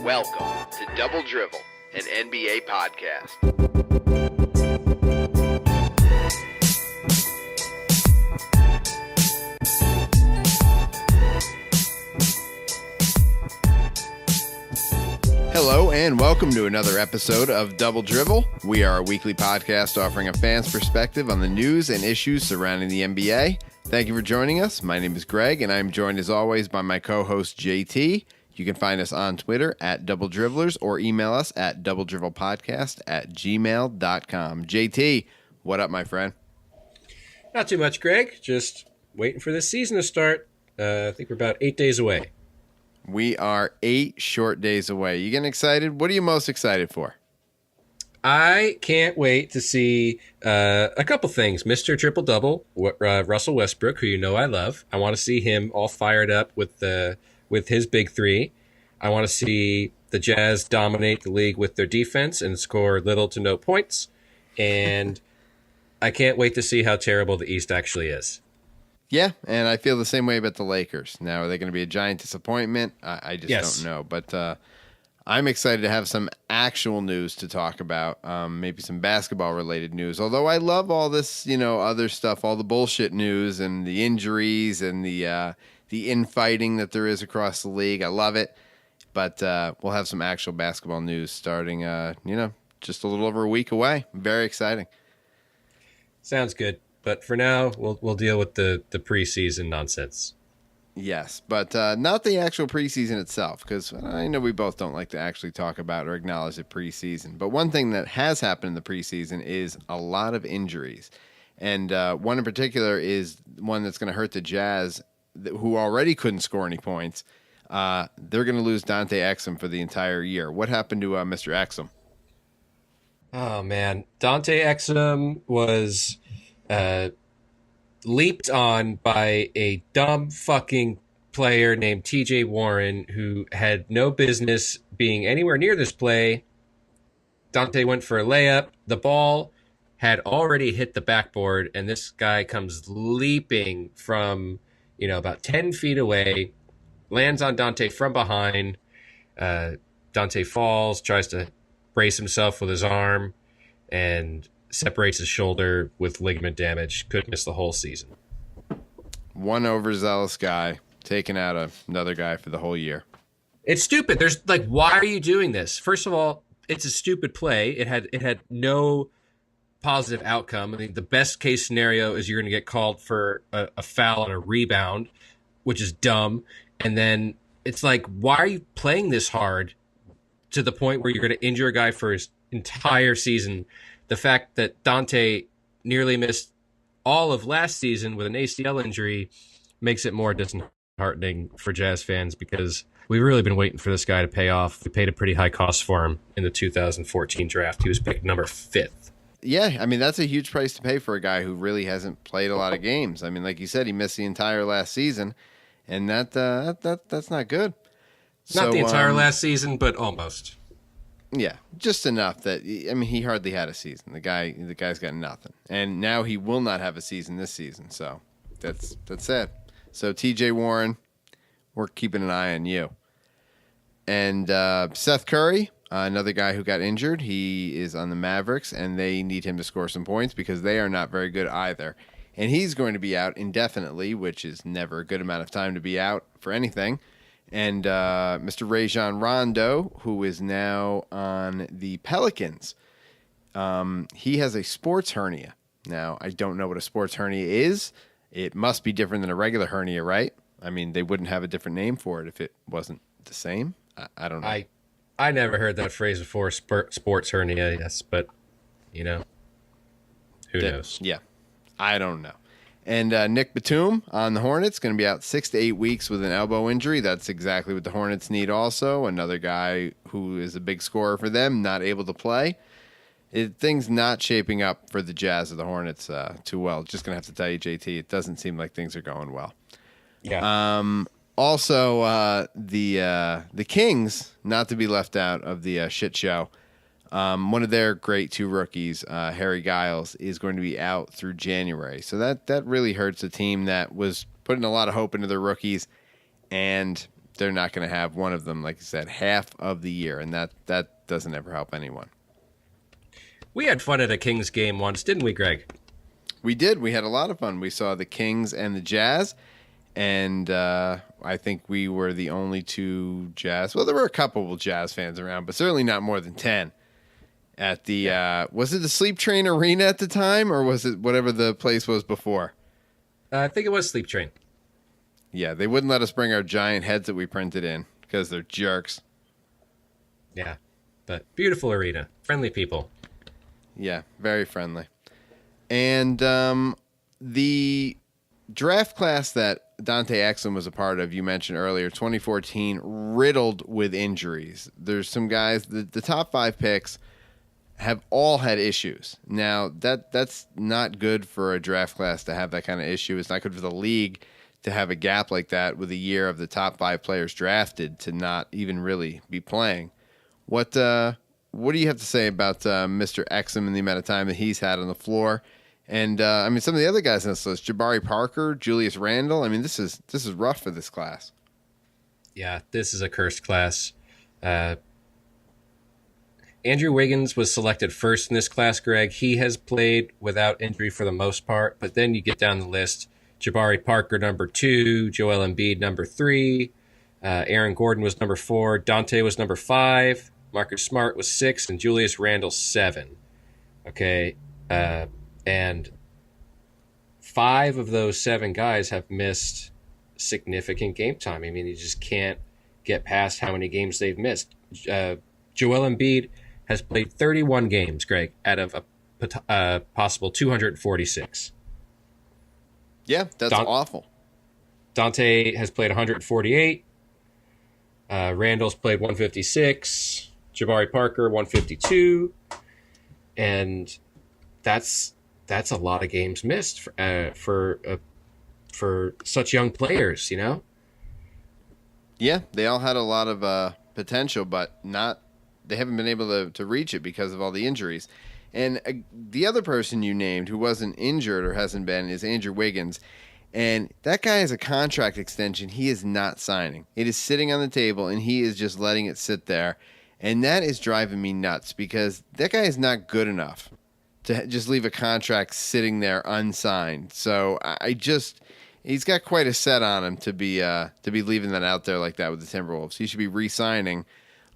Welcome to Double Drivel, an NBA podcast. Hello and welcome to another episode of Double Drivel. We are a weekly podcast offering a fan's perspective on the news and issues surrounding the NBA. Thank you for joining us. My name is Greg, and I'm joined as always by my co-host JT. You can find us on Twitter at Double Dribblers or email us at doubledrivelpodcast@gmail.com. JT, what up, my friend? Not too much, Greg. Just waiting for this season to start. I think we're about 8 days away. We are 8 short days away. You getting excited? What are you most excited for? I can't wait to see a couple things. Mr. Triple-Double, Russell Westbrook, who you know I love. I want to see him all fired up with his big three. I want to see the Jazz dominate the league with their defense and score little to no points. And I can't wait to see how terrible the East actually is. Yeah, and I feel the same way about the Lakers. Now, are they going to be a giant disappointment? I just don't know. But I'm excited to have some actual news to talk about, maybe some basketball-related news. Although I love all this, other stuff, all the bullshit news and the injuries and the infighting that there is across the league. I love it. But we'll have some actual basketball news starting, just a little over a week away. Very exciting. Sounds good. But for now, we'll deal with the preseason nonsense. Yes, but not the actual preseason itself, because I know we both don't like to actually talk about or acknowledge the preseason. But one thing that has happened in the preseason is a lot of injuries. And one in particular is one that's going to hurt the Jazz, who already couldn't score any points. They're going to lose Dante Exum for the entire year. What happened to Mr. Exum? Oh, man. Dante Exum was leaped on by a dumb fucking player named TJ Warren who had no business being anywhere near this play. Dante went for a layup. The ball had already hit the backboard, and this guy comes leaping from, about 10 feet away, lands on Dante from behind. Dante falls, tries to brace himself with his arm, and separates his shoulder with ligament damage. Could miss the whole season. One overzealous guy taking out another guy for the whole year. It's stupid. There's why are you doing this? First of all, it's a stupid play. It had no positive outcome. I think the best case scenario is you're going to get called for a foul and a rebound, which is dumb. And then it's why are you playing this hard to the point where you're going to injure a guy for his entire season? The fact that Dante nearly missed all of last season with an ACL injury makes it more disheartening for Jazz fans because we've really been waiting for this guy to pay off. We paid a pretty high cost for him in the 2014 draft. He was picked number 5th. Yeah, I mean, that's a huge price to pay for a guy who really hasn't played a lot of games. I mean, like you said, he missed the entire last season, and that's not good. Not the entire last season, but almost. Yeah, just enough that, he hardly had a season. The guy's got nothing. And now he will not have a season this season, so that's sad. So TJ Warren, we're keeping an eye on you. And Seth Curry, another guy who got injured, he is on the Mavericks, and they need him to score some points because they are not very good either. And he's going to be out indefinitely, which is never a good amount of time to be out for anything. And Mr. Rajon Rondo, who is now on the Pelicans, he has a sports hernia. Now, I don't know what a sports hernia is. It must be different than a regular hernia, right? I mean, they wouldn't have a different name for it if it wasn't the same. I don't know. I never heard that phrase before, sports hernia, yes, but, who knows? Yeah, I don't know. And Nick Batum on the Hornets, going to be out 6 to 8 weeks with an elbow injury. That's exactly what the Hornets need also. Another guy who is a big scorer for them, not able to play. Things not shaping up for the Jazz or the Hornets too well. Just going to have to tell you, JT, it doesn't seem like things are going well. Yeah. Also, the Kings, not to be left out of the shit show, one of their great 2 rookies, Harry Giles, is going to be out through January. So that really hurts a team that was putting a lot of hope into their rookies. and they're not going to have one of them, like I said, half of the year, and that doesn't ever help anyone. We had fun at a Kings game once, didn't we, Greg? We did. We had a lot of fun. We saw the Kings and the Jazz, and I think we were the only two Jazz. Well, there were a couple of Jazz fans around, but certainly not more than 10. At the was it the Sleep Train Arena at the time, or was it whatever the place was before? I think it was Sleep Train. Yeah, they wouldn't let us bring our giant heads that we printed in because they're jerks. Yeah, but beautiful arena, friendly people. Yeah, very friendly. And the draft class that Dante Exum was a part of, you mentioned earlier, 2014, riddled with injuries. There's some guys, the top 5 picks have all had issues. Now, that's not good for a draft class to have that kind of issue. It's not good for the league to have a gap like that with a year of the top 5 players drafted to not even really be playing. What do you have to say about Mr. Exum and the amount of time that he's had on the floor? And I mean, some of the other guys on this list: Jabari Parker, Julius Randle. I mean, this is rough for this class. Yeah, this is a cursed class. Andrew Wiggins was selected first in this class, Greg. He has played without injury for the most part, but then you get down the list. Jabari Parker, number 2. Joel Embiid, number 3. Aaron Gordon was number 4. Dante was number 5. Marcus Smart was 6. And Julius Randle, 7. Okay. And 5 of those 7 guys have missed significant game time. I mean, you just can't get past how many games they've missed. Joel Embiid has played 31 games, Greg, out of a possible 246. Yeah, that's awful. Dante has played 148. Randall's played 156. Jabari Parker 152. And that's a lot of games missed for such young players, you know? Yeah, they all had a lot of potential, but they haven't been able to reach it because of all the injuries. And the other person you named who wasn't injured or hasn't been is Andrew Wiggins. And that guy has a contract extension he is not signing. It is sitting on the table, and he is just letting it sit there. And that is driving me nuts because that guy is not good enough to just leave a contract sitting there unsigned. So he's got quite a set on him to be leaving that out there like that with the Timberwolves. He should be re-signing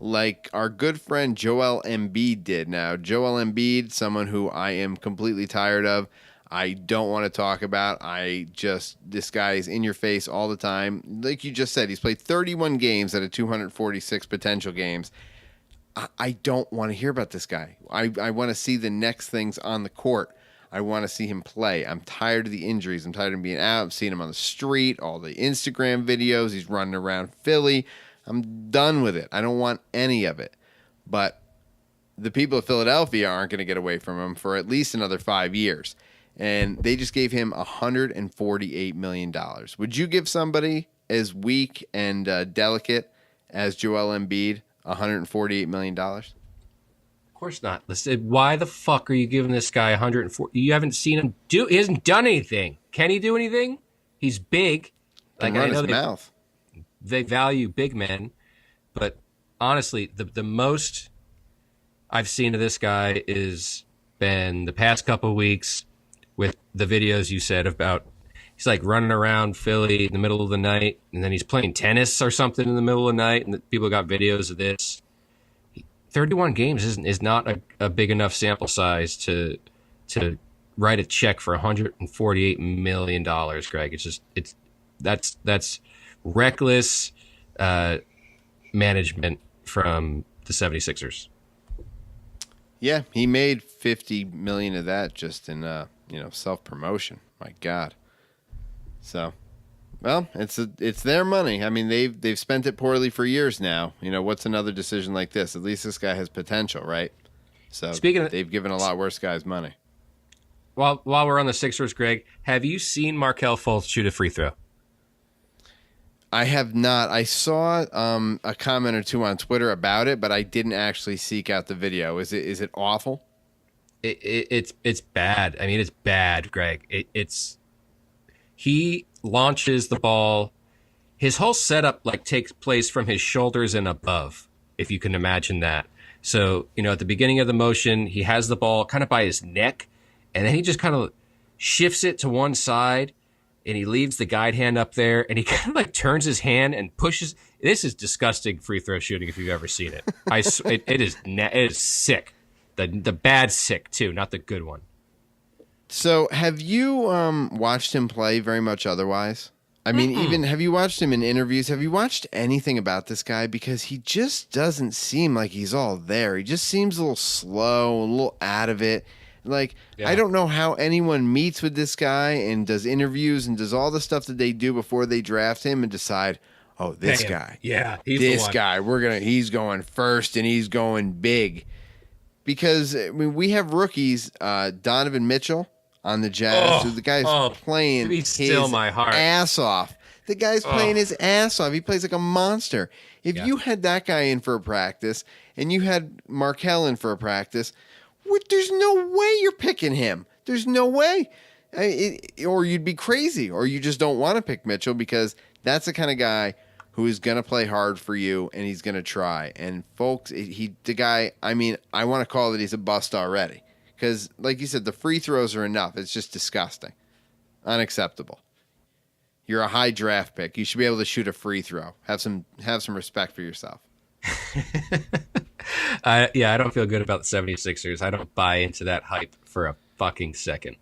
like our good friend Joel Embiid did. Now, Joel Embiid, someone who I am completely tired of. I don't want to talk about. This guy is in your face all the time. Like you just said, he's played 31 games out of 246 potential games. I don't want to hear about this guy. I want to see the next things on the court. I want to see him play. I'm tired of the injuries. I'm tired of him being out. I'm seeing him on the street, all the Instagram videos. He's running around Philly. I'm done with it. I don't want any of it. But the people of Philadelphia aren't going to get away from him for at least another 5 years. And they just gave him $148 million. Would you give somebody as weak and delicate as Joel Embiid $148 million? Of course not. Listen, why the fuck are you giving this guy 140? You haven't seen him do. He hasn't done anything. Can he do anything? He's big. Like, I know his mouth. They value big men, but honestly, the most I've seen of this guy is been the past couple of weeks with the videos you said about he's like running around Philly in the middle of the night, and then he's playing tennis or something in the middle of the night, and people got videos of this. 31 games is not a big enough sample size to write a check for $148 million, Greg. That's reckless management from the 76ers. Yeah, he made $50 million of that just in self-promotion. My God. So, well, it's their money. I mean, they've spent it poorly for years now. You know, what's another decision like this? At least this guy has potential, right? So they've given a lot worse guys money. While we're on the Sixers, Greg, have you seen Markelle Fultz shoot a free throw? I have not. I saw a comment or two on Twitter about it, but I didn't actually seek out the video. Is it awful? It's bad. I mean, it's bad, Greg. He launches the ball. his whole setup like takes place from his shoulders and above, if you can imagine that. So, at the beginning of the motion, he has the ball kind of by his neck, and then he just kind of shifts it to one side, and he leaves the guide hand up there, and he kind of like turns his hand and pushes. This is disgusting free throw shooting if you've ever seen it. It is sick. The bad sick too, not the good one. So have you watched him play very much otherwise? I mean, even have you watched him in interviews? Have you watched anything about this guy? Because he just doesn't seem like he's all there. He just seems a little slow, a little out of it. Like, I don't know how anyone meets with this guy and does interviews and does all the stuff that they do before they draft him and decide, oh, this guy. Yeah, he's this guy. He's going first and he's going big. Because I mean, we have rookies, Donovan Mitchell on the Jazz, the guy's playing his ass off. The guy's playing his ass off. He plays like a monster. If you had that guy in for a practice and you had McHale in for a practice, there's no way you're picking him. There's no way. Or you'd be crazy, or you just don't want to pick Mitchell because that's the kind of guy who is going to play hard for you and he's going to try. And folks, the guy, I mean, I want to call it he's a bust already. Because, like you said, the free throws are enough. It's just disgusting. Unacceptable. You're a high draft pick. You should be able to shoot a free throw. Have some respect for yourself. I don't feel good about the 76ers. I don't buy into that hype for a fucking second.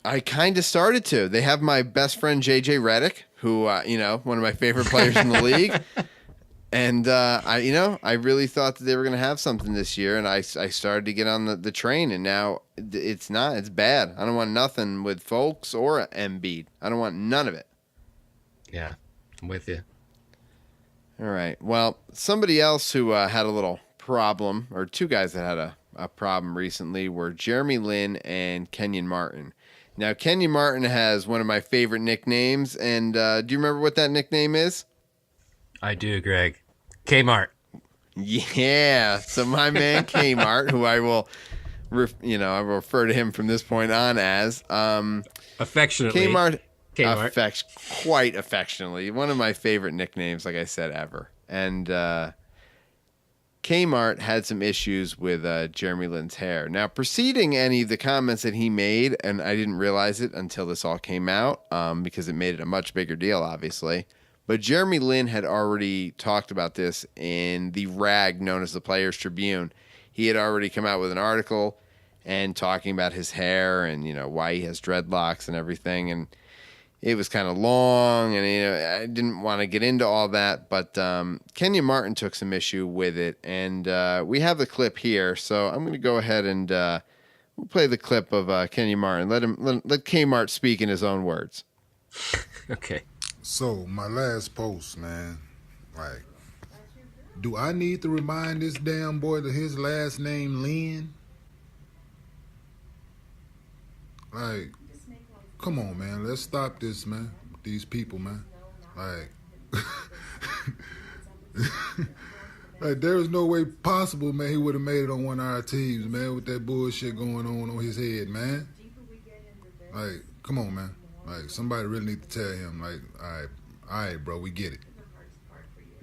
I kind of started to. They have my best friend, JJ Redick, who, one of my favorite players in the league. And, I really thought that they were going to have something this year, and I started to get on the train, and now it's not. It's bad. I don't want nothing with Folks or Embiid. I don't want none of it. Yeah, I'm with you. All right. Well, somebody else who had a little problem, or two guys that had a problem recently, were Jeremy Lin and Kenyon Martin. Now, Kenyon Martin has one of my favorite nicknames, and do you remember what that nickname is? I do, Greg. KMart. Yeah. So my man KMart, who I will, I will refer to him from this point on as affectionately. KMart. Quite affectionately. One of my favorite nicknames, like I said, ever. And Kmart had some issues with Jeremy Lin's hair. Now, preceding any of the comments that he made, and I didn't realize it until this all came out because it made it a much bigger deal, obviously. But Jeremy Lin had already talked about this in the rag known as the Players Tribune. He had already come out with an article and talking about his hair and, why he has dreadlocks and everything. And it was kind of long, and I didn't want to get into all that. But Kenyon Martin took some issue with it, and we have the clip here. So I'm going to go ahead and we'll play the clip of Kenyon Martin. Let Kmart speak in his own words. Okay. So, my last post, man, like, do I need to remind this damn boy that his last name Lin? Like, come on, man, let's stop this, man, with these people, man. Like, like, there is no way possible, man, he would have made it on one of our teams, man, with that bullshit going on his head, man. Like, come on, man. Like, somebody really need to tell him, like, all right, bro, we get it.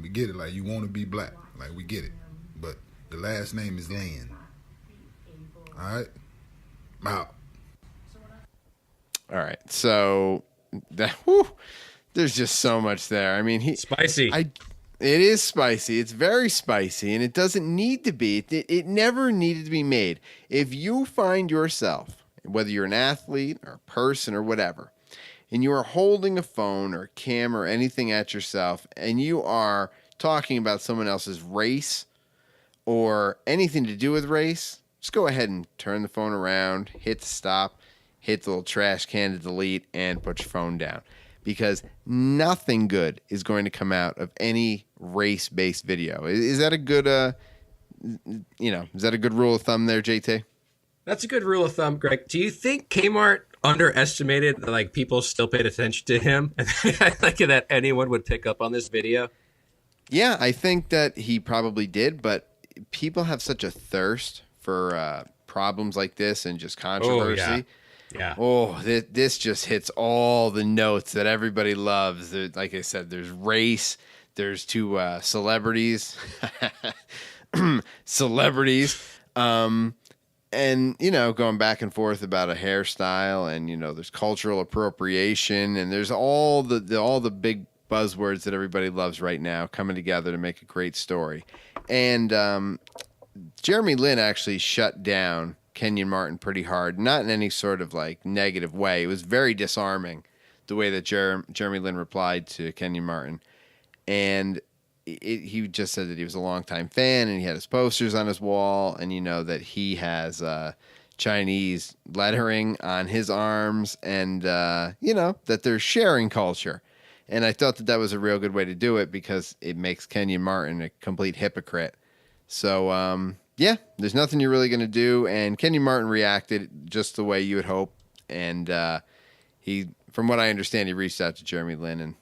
We get it, like, you want to be black. Like, we get it. But the last name is Lin. All right? I'm out. All right. So, there's just so much there. I mean, spicy. It is spicy. It's very spicy, and it doesn't need to be. It never needed to be made. If you find yourself, whether you're an athlete or a person or whatever, and you are holding a phone or a camera or anything at yourself, and you are talking about someone else's race or anything to do with race, just go ahead and turn the phone around, hit stop, hit the little trash can to delete, and put your phone down. Because nothing good is going to come out of any race-based video. Is that a good, is that a good rule of thumb there, JT? That's a good rule of thumb, Greg. Do you think Kmart underestimated that, like, people still paid attention to him? I think that anyone would pick up on this video. Yeah, I think that he probably did, but people have such a thirst for problems like this and just controversy Yeah. Oh, this just hits all the notes that everybody loves. Like I said, there's race. There's two celebrities. Celebrities. And, going back and forth about a hairstyle, and, there's cultural appropriation, and there's all the big buzzwords that everybody loves right now coming together to make a great story. And Jeremy Lin actually shut down Kenyon Martin pretty hard, not in any sort of like negative way. It was very disarming the way that Jeremy Lin replied to Kenyon Martin. And he just said that he was a longtime fan, and he had his posters on his wall, and that he has Chinese lettering on his arms, and that there's sharing culture. And I thought that was a real good way to do it, because it makes Kenyon Martin a complete hypocrite. So there's nothing you're really going to do. And Kenyon Martin reacted just the way you would hope. And he, from what I understand, he reached out to Jeremy Lin, and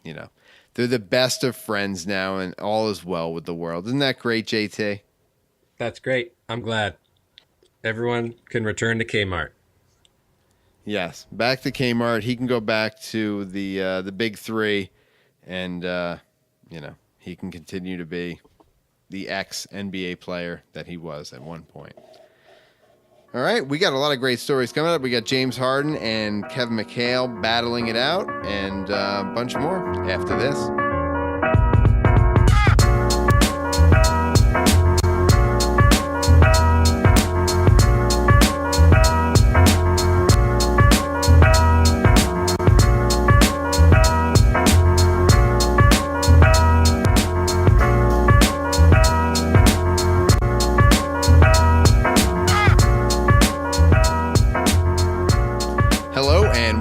they're the best of friends now, and all is well with the world. Isn't that great, JT? That's great. I'm glad. Everyone can return to Kmart. Yes, back to Kmart. He can go back to the big three, and he can continue to be the ex-NBA player that he was at one point. All right, we got a lot of great stories coming up. We got James Harden and Kevin McHale battling it out, and a bunch more after this.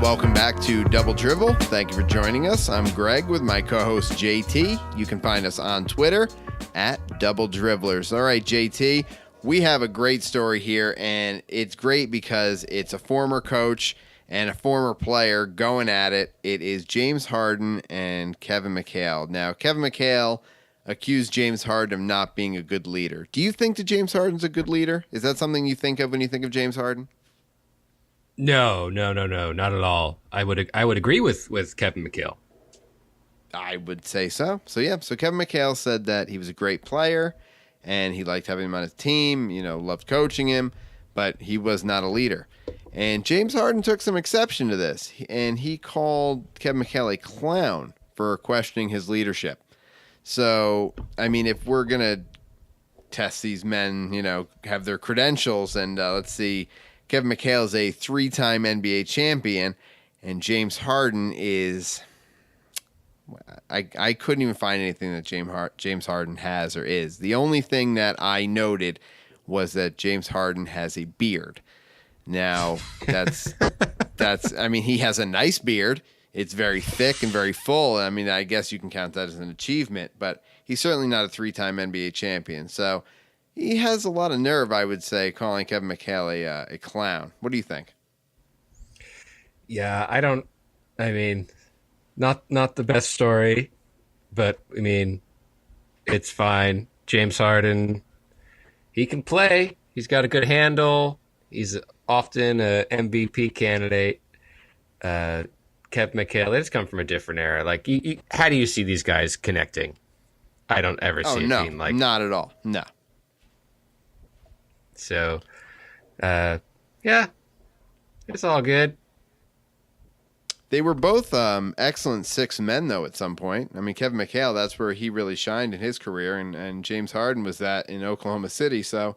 Welcome back to Double Drivel. Thank you for joining us. I'm Greg with my co-host JT. You can find us on Twitter at Double Dribblers. All right, JT, we have a great story here, and it's great because it's a former coach and a former player going at it. It is James Harden and Kevin McHale. Now, Kevin McHale accused James Harden of not being a good leader. Do you think that James Harden's a good leader? Is that something you think of when you think of James Harden? No, not at all. I would agree with Kevin McHale. I would say so. So Kevin McHale said that he was a great player, and he liked having him on his team, loved coaching him, but he was not a leader. And James Harden took some exception to this, and he called Kevin McHale a clown for questioning his leadership. So, I mean, if we're going to test these men, have their credentials, and let's see, Kevin McHale is a 3-time NBA champion, and James Harden is... I couldn't even find anything that James Harden has or is. The only thing that I noted was that James Harden has a beard. Now, that's I mean, he has a nice beard. It's very thick and very full. I mean, I guess you can count that as an achievement, but he's certainly not a 3-time NBA champion. So he has a lot of nerve, I would say, calling Kevin McHale a clown. What do you think? Yeah, not the best story, but I mean, it's fine. James Harden, he can play. He's got a good handle. He's often a MVP candidate. Kevin McHale, they just come from a different era. Like, how do you see these guys connecting? I don't ever see it being like... not at all. No. So, yeah, it's all good. They were both excellent 6 men, though, at some point. I mean, Kevin McHale, that's where he really shined in his career, and James Harden was that in Oklahoma City. So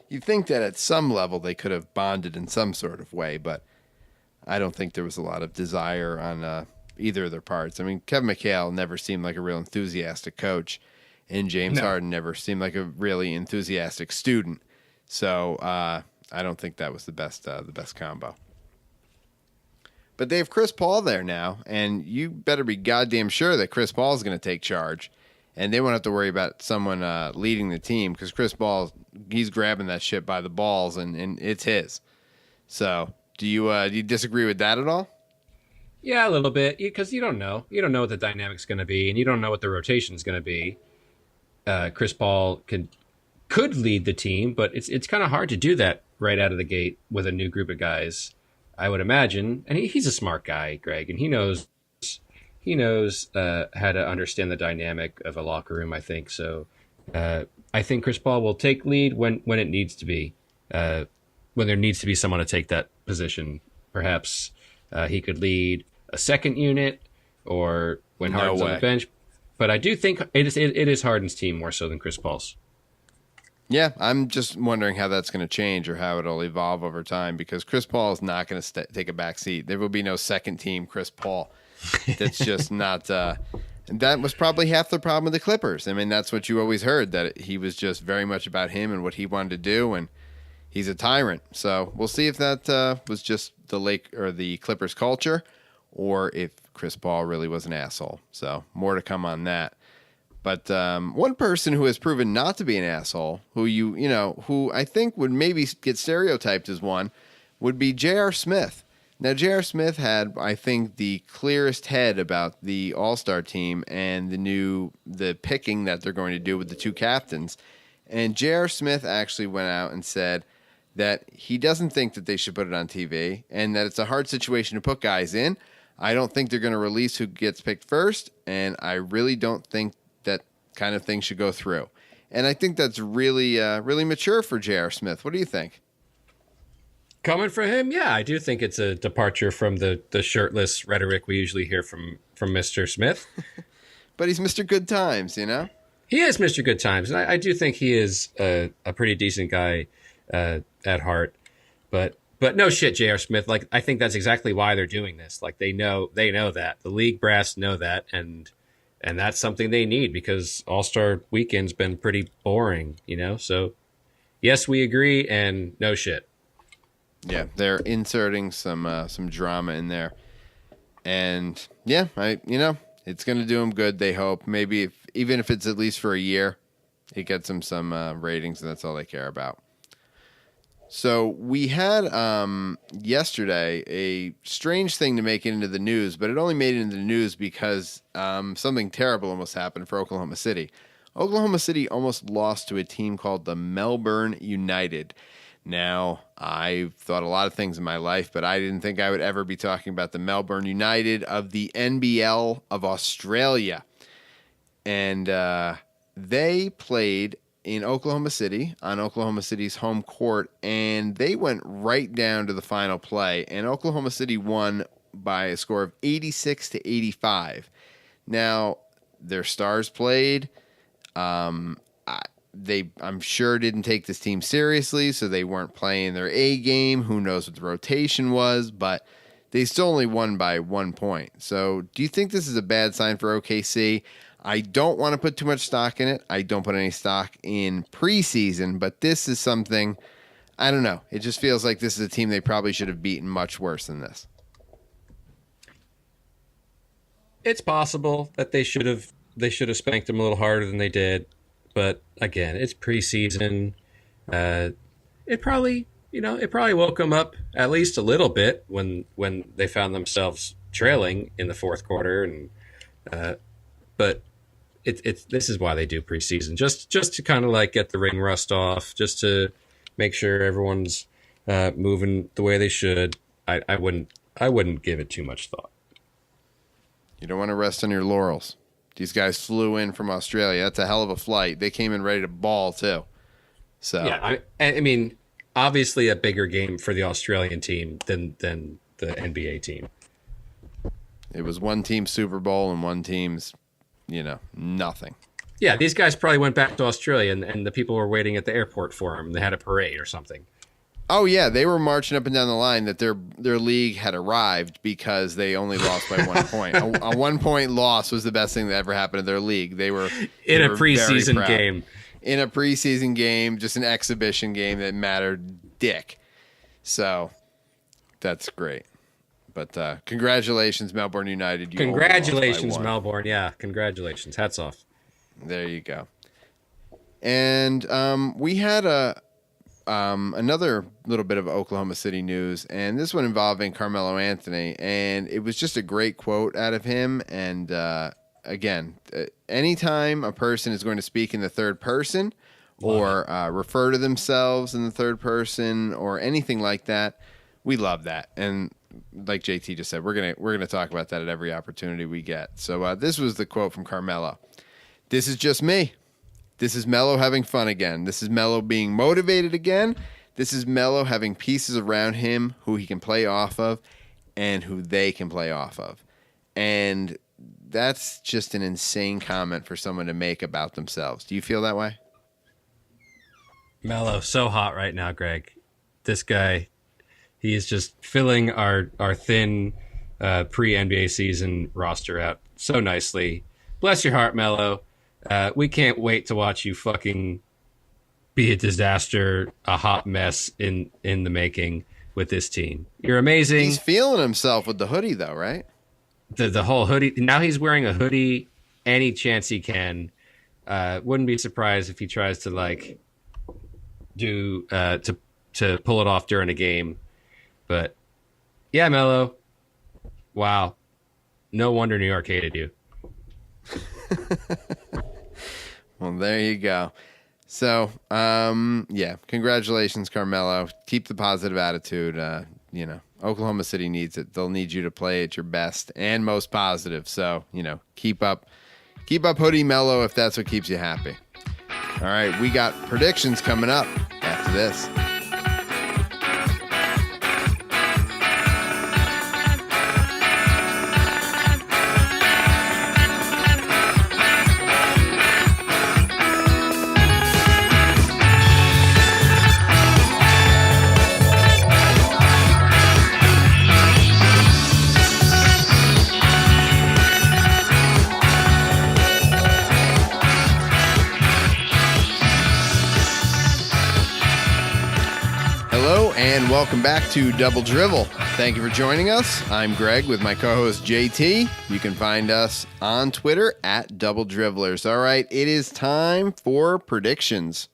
you'd think that at some level they could have bonded in some sort of way, but I don't think there was a lot of desire on either of their parts. I mean, Kevin McHale never seemed like a real enthusiastic coach, and James Harden never seemed like a really enthusiastic student. So I don't think that was the best combo. But they have Chris Paul there now, and you better be goddamn sure that Chris Paul is going to take charge, and they won't have to worry about someone leading the team, because Chris Paul, he's grabbing that shit by the balls, and it's his. So do you disagree with that at all? Yeah, a little bit, because you don't know what the dynamic's going to be, and you don't know what the rotation's going to be. Chris Paul could lead the team, but it's kind of hard to do that right out of the gate with a new group of guys. I would imagine, and he's a smart guy, Greg, and he knows how to understand the dynamic of a locker room. I think so. I think Chris Paul will take lead when it needs to be, when there needs to be someone to take that position. Perhaps he could lead a second unit, or when Harden's on the bench. But I do think it is Harden's team more so than Chris Paul's. Yeah, I'm just wondering how that's going to change or how it'll evolve over time, because Chris Paul is not going to take a back seat. There will be no second team Chris Paul. That's just not. That was probably half the problem with the Clippers. I mean, that's what you always heard, that he was just very much about him and what he wanted to do, and he's a tyrant. So we'll see if that was just the Clippers culture, or if Chris Paul really was an asshole. So more to come on that. But one person who has proven not to be an asshole, who I think would maybe get stereotyped as one, would be J.R. Smith. Now, J.R. Smith had, I think, the clearest head about the All-Star team and the picking that they're going to do with the two captains. And J.R. Smith actually went out and said that he doesn't think that they should put it on TV and that it's a hard situation to put guys in. I don't think they're going to release who gets picked first, and I really don't think that kind of thing should go through. And I think that's really, really mature for J.R. Smith. What do you think? Coming from him, yeah, I do think it's a departure from the shirtless rhetoric we usually hear from Mr. Smith. But he's Mr. Good Times, you know? He is Mr. Good Times, and I do think he is a pretty decent guy at heart. But no shit, J.R. Smith. Like, I think that's exactly why they're doing this. Like, they know that. The league brass know that, and that's something they need, because All-Star Weekend's been pretty boring, you know? So, yes, we agree, and no shit. Yeah, they're inserting some drama in there. And, yeah, it's going to do them good, they hope. Maybe even if it's at least for a year, it gets them some ratings, and that's all they care about. So we had yesterday a strange thing to make it into the news, but it only made it into the news because something terrible almost happened for Oklahoma City. Oklahoma City almost lost to a team called the Melbourne United. Now, I've thought a lot of things in my life, but I didn't think I would ever be talking about the Melbourne United of the NBL of Australia. And they played in Oklahoma City on Oklahoma City's home court, and they went right down to the final play, and Oklahoma City won by a score of 86-85. Now, their stars played. I'm sure didn't take this team seriously, so they weren't playing their A game. Who knows what the rotation was, but they still only won by 1 point. So do you think this is a bad sign for OKC? I don't want to put too much stock in it. I don't put any stock in preseason, but this is something, I don't know. It just feels like this is a team they probably should have beaten much worse than this. It's possible that they should have spanked them a little harder than they did. But again, it's preseason. It probably woke them up at least a little bit when they found themselves trailing in the fourth quarter. And but this is why they do preseason, just to kind of like get the ring rust off, just to make sure everyone's moving the way they should. I wouldn't give it too much thought. You don't want to rest on your laurels. These guys flew in from Australia. That's a hell of a flight. They came in ready to ball, too. So yeah, I mean, obviously a bigger game for the Australian team than the NBA team. It was one team's Super Bowl and one team's, nothing. Yeah, these guys probably went back to Australia, and the people were waiting at the airport for them. They had a parade or something. Oh, yeah, they were marching up and down the line that their league had arrived because they only lost by 1 point. A 1 point loss was the best thing that ever happened to their league. They were in a preseason game. In a preseason game, just an exhibition game that mattered dick. So that's great. But congratulations, Melbourne United. Congratulations, Melbourne. Yeah, congratulations. Hats off. There you go. And we had another little bit of Oklahoma City news, and this one involving Carmelo Anthony, and it was just a great quote out of him. And again, anytime a person is going to speak in the third person or refer to themselves in the third person or anything like that, we love that. And like JT just said, we're gonna talk about that at every opportunity we get. So this was the quote from Carmelo. "This is just me. This is Melo having fun again. This is Melo being motivated again. This is Melo having pieces around him who he can play off of and who they can play off of." And that's just an insane comment for someone to make about themselves. Do you feel that way? Melo, so hot right now, Greg. This guy, he is just filling our thin pre-NBA season roster out so nicely. Bless your heart, Melo. We can't wait to watch you fucking be a disaster, a hot mess in the making with this team. You're amazing. He's feeling himself with the hoodie, though, right? The whole hoodie. Now he's wearing a hoodie any chance he can. Wouldn't be surprised if he tries to like do to pull it off during a game. But yeah, Melo. Wow. No wonder New York hated you. Well, there you go. So, yeah, congratulations, Carmelo. Keep the positive attitude. Oklahoma City needs it. They'll need you to play at your best and most positive. So, keep up hoodie Melo if that's what keeps you happy. All right, we got predictions coming up after this. And welcome back to Double Drivel. Thank you for joining us. I'm Greg with my co-host JT. You can find us on Twitter at Double Dribblers. All right, it is time for predictions.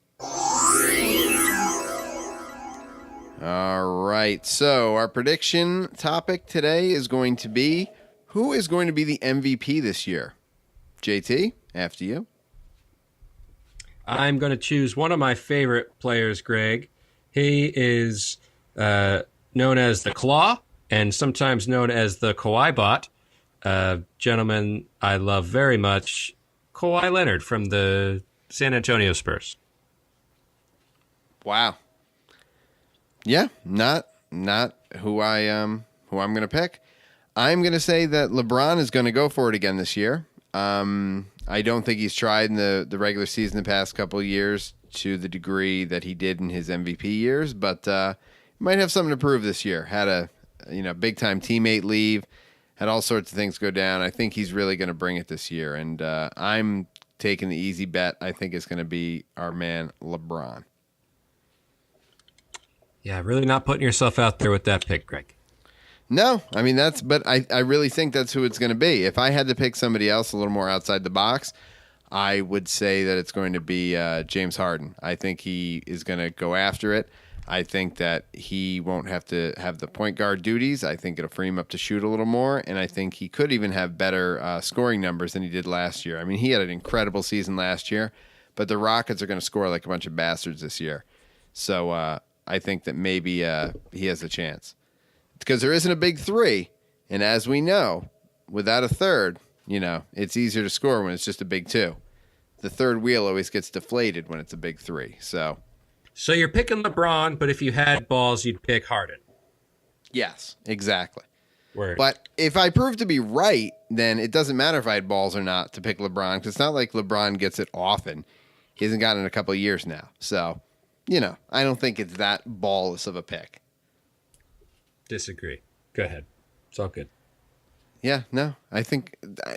All right, so our prediction topic today is going to be, who is going to be the MVP this year? JT, after you. I'm going to choose one of my favorite players, Greg. He is known as the Claw and sometimes known as the Kawhi Bot. Gentleman I love very much, Kawhi Leonard from the San Antonio Spurs. Wow. Yeah, not who I'm going to pick. I'm going to say that LeBron is going to go for it again this year. I don't think he's tried in the regular season the past couple of years to the degree that he did in his MVP years, but he might have something to prove this year. Had a big time teammate leave, had all sorts of things go down. I think he's really going to bring it this year, and I'm taking the easy bet. I think it's going to be our man LeBron. Yeah, really not putting yourself out there with that pick, Greg. No, I mean but I really think that's who it's going to be. If I had to pick somebody else a little more outside the box, I would say that it's going to be James Harden. I think he is going to go after it. I think that he won't have to have the point guard duties. I think it'll free him up to shoot a little more, and I think he could even have better scoring numbers than he did last year. I mean, he had an incredible season last year, but the Rockets are going to score like a bunch of bastards this year. So I think that maybe he has a chance. Because there isn't a big three, and as we know, without a third, it's easier to score when it's just a big two. The third wheel always gets deflated when it's a big three. So you're picking LeBron, but if you had balls, you'd pick Harden. Yes, exactly. Word. But if I prove to be right, then it doesn't matter if I had balls or not to pick LeBron, because it's not like LeBron gets it often. He hasn't gotten it in a couple of years now. So, I don't think it's that ballless of a pick. Disagree. Go ahead. It's all good. Yeah, no.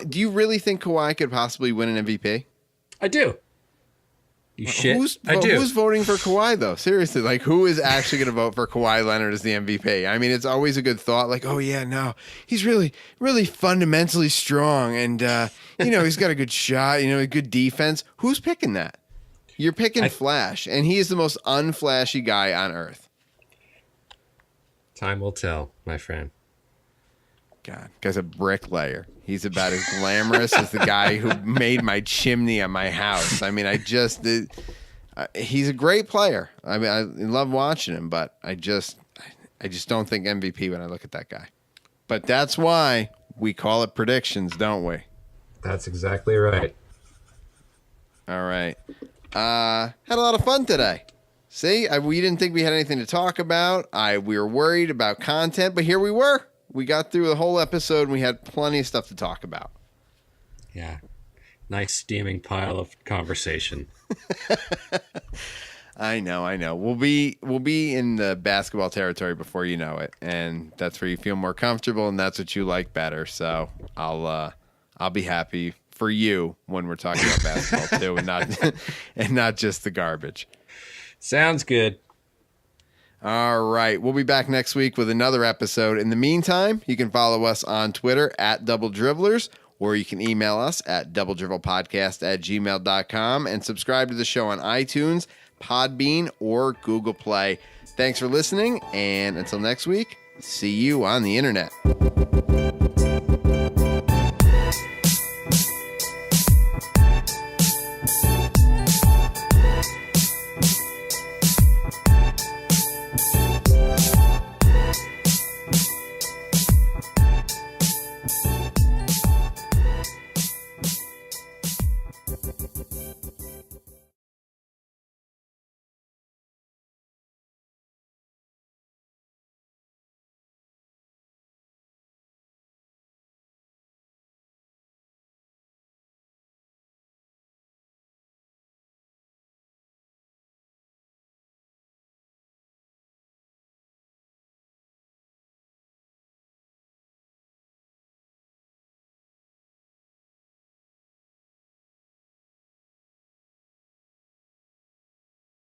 Do you really think Kawhi could possibly win an MVP? I do. You shit. I do. Who's voting for Kawhi, though? Seriously, who is actually going to vote for Kawhi Leonard as the MVP? I mean, it's always a good thought, oh, yeah, no, he's really, really fundamentally strong, and, he's got a good shot, a good defense. Who's picking that? You're picking Flash, and he is the most unflashy guy on earth. Time will tell, my friend. God, guy's a bricklayer. He's about as glamorous as the guy who made my chimney on my house. I mean, he's a great player. I mean, I love watching him, but I just don't think MVP when I look at that guy. But that's why we call it predictions, don't we? That's exactly right. All right. Had a lot of fun today. See, we didn't think we had anything to talk about. We were worried about content, but here we were. We got through the whole episode, and we had plenty of stuff to talk about. Yeah. Nice steaming pile of conversation. I know. We'll be in the basketball territory before you know it, and that's where you feel more comfortable, and that's what you like better. So I'll be happy for you when we're talking about basketball too, and not just the garbage. Sounds good. All right. We'll be back next week with another episode. In the meantime, you can follow us on Twitter at Double Dribblers, or you can email us at doubledribblepodcast@gmail.com and subscribe to the show on iTunes, Podbean, or Google Play. Thanks for listening, and until next week, see you on the internet.